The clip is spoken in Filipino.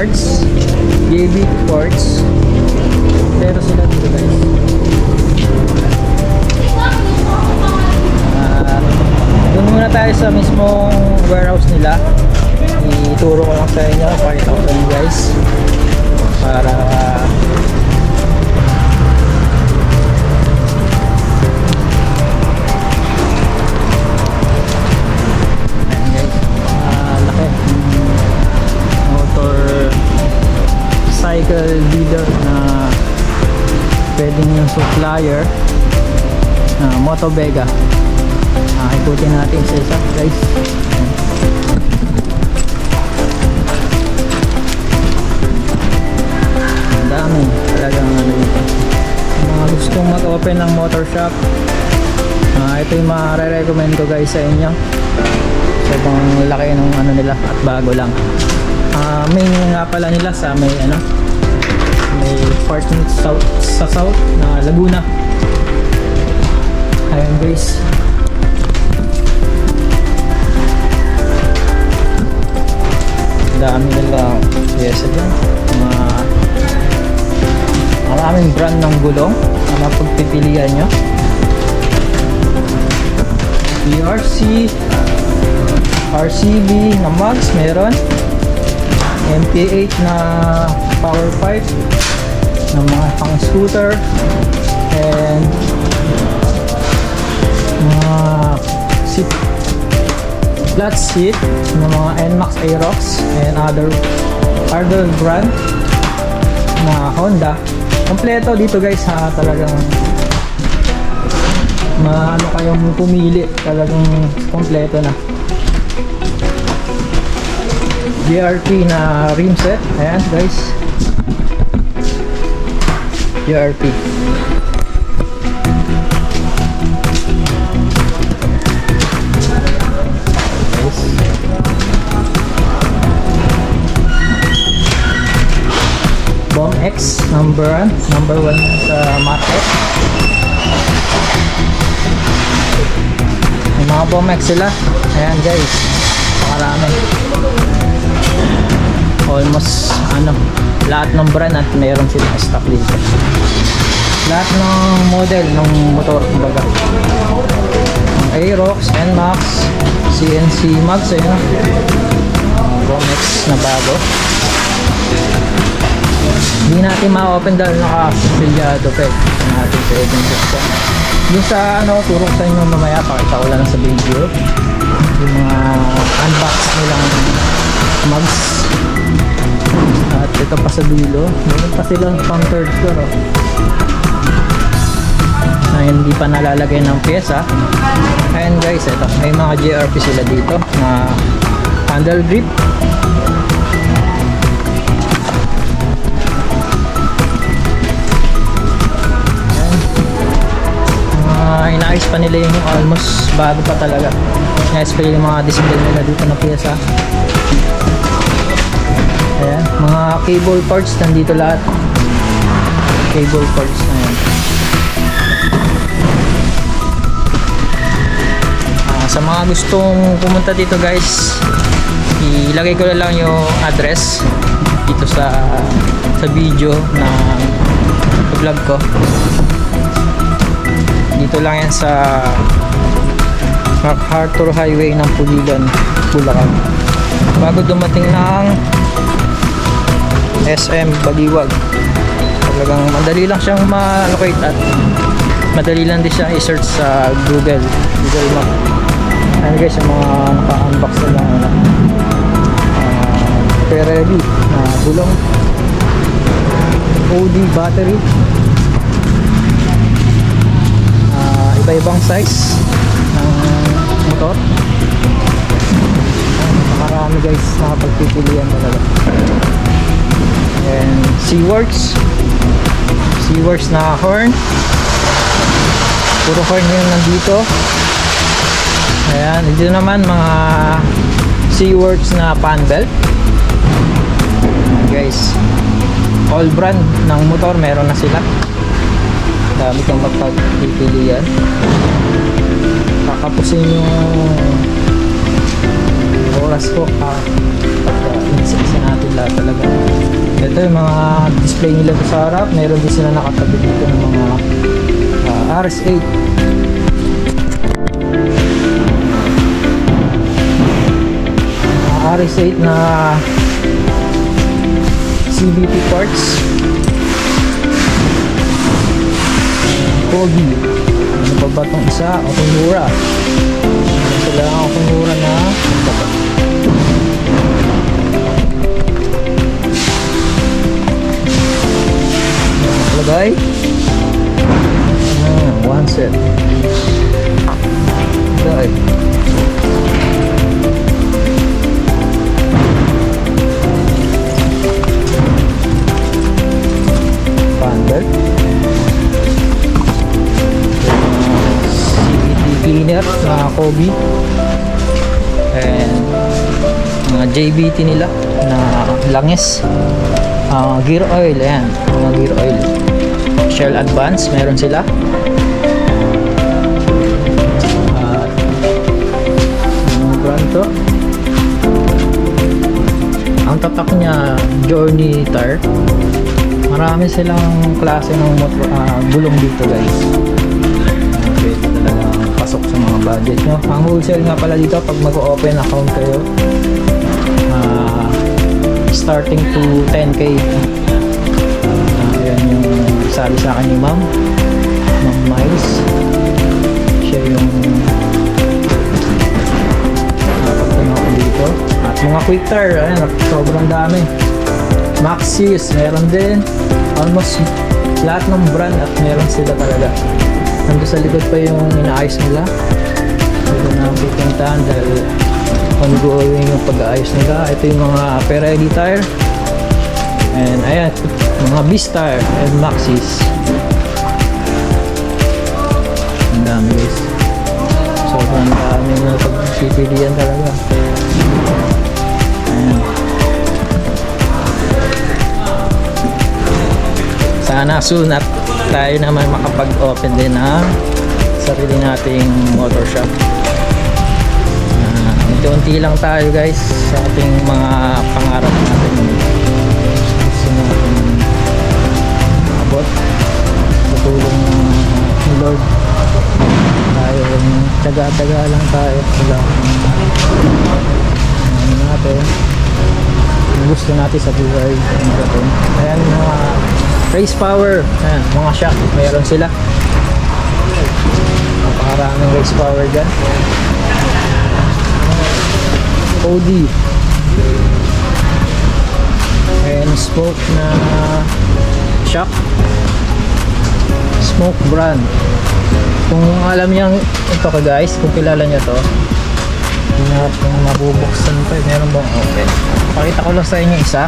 parts, JBT parts. Pero sila dito guys. Doon muna tayo sa mismong warehouse nila. Ituro ko lang sa inyo, pakita ko sa inyo guys para laki motorcycle dealer na pwedeng yung supplier, Motovega. Ikutin natin sa isa guys. Ang dami talagang ano dito. Mga gustong mag-open ng motor shop, ito yung ma-recommend ko guys sa inyo. Sobrang laki ng ano nila at bago lang. Main nga pala nila sa may ano, may part south, sa south na Laguna. Ayan guys. Dami nila pyesa dyan. Maraming brand ng gulong na pagpipilian nyo. PRC, RCB na mags meron, MP8 na power pipe na mga pang scooter, and mga seat, flat seat ng mga NMAX Aerox and other brand na Honda. Kompleto dito guys ha, talagang maano kayong pumili, talagang kompleto na. JRP na rim set, ayan guys, JRP. Bomb X number 1 sa market. May mga Bomb X sila, ayan guys, marami, almost ano, lahat ng brand at mayroon silang stock dito, lahat ng model ng motor kumbaga. Aerox, NMAX, CNC mags, ayun, Bomb X na bago. Hindi natin ma-open dahil naka-pilyado pa eh. Hindi natin pwedeng buksan. Yung sa ano, turok sa inyo mamaya, pakita ko lang sa video yung mga unbox nilang mugs. At ito pa sa dulo, meron pa silang pang third floor na hindi pa nalalagay ng pyesa. Ayan guys, ito, may mga JRP sila dito na handle grip. Inaayos pa nila yung almost bago pa talaga. Inaayos pa yung mga display nila dito na pyesa. Ayan, mga cable parts nandito lahat. Cable parts na yan. Sa mga gustong pumunta dito guys, ilagay ko na lang yung address dito sa video na vlog ko. Dito lang yan sa MacArthur Highway ng Pulilan, Bulacan. Bago dumating ng SM Baliwag. Talagang madali lang siyang ma-locate at madali lang din siya i-search sa Google Map. Ayan guys, yung mga naka-unbox na lang Pirelli na gulong, OD battery, iba-ibang size ng motor. Marami guys, nakapagpipilian talaga. And Seaworks na horn, puro horn yung nandito. Ayan, dito naman mga Seaworks na fan belt. Guys, all brand ng motor meron na sila. Dami kang mapagpipilian. Kakapusin yung oras ko isa natin lahat talaga. Ito yung mga display nila sa harap. Meron din sila nakatabi dito ng mga RS8. RS8 na CVT parts. Kogi. Ano pa ba itong isa? Okumura. Sila ang Okumura na lagay. One set. Lagay. Bundle. CVT cleaner na Kobe. And mga JBT nila na langis. Gear oil, ayan. Mga gear oil. Shell Advance, meron sila. Ano brand to? Ang tatak niya, Journey Tire. Marami silang klase ng motor, gulong dito guys. Pwede talaga pasok sa mga budget nyo. Ang wholesale nga pala dito, pag mag-open account kayo, starting to 10k. Ayan yung sabi sa akin ni Ma'am Miles. Siya yung nakapagtanong ako dito. At mga quick tire, ayan, sobrang dami. Maxxis, meron din. Almost lahat ng brand at meron sila talaga. Nandun sa likod pa yung inaayos nila. Hindi na pupuntahan dahil ongoing yung pag-aayos nila. Ito yung mga Pirelli tire. And ayan, mga Beast tire and Maxxis. Ang dami guys. Sobrang dami na pag-pipilian talaga. Ayan. Sana soon at tayo naman makapag-open din ng sarili nating motor shop. Unti-unti lang tayo guys sa ating mga pangarap natin. Gusto natin maabot sa tulong ng Lord. Tayo taga-taga lang tayo. Ano natin yung gusto natin sa buhay natin. Ayan mga race power. Ayan, mga shock mayroon sila. Napakaraming race power dyan. OD and smoke na shock, smoke brand. Kung alam niyo ito ka guys, kung kilala niyo to, kung mabubuksan pa, meron bang okay, pakita ko lang sa inyo isa.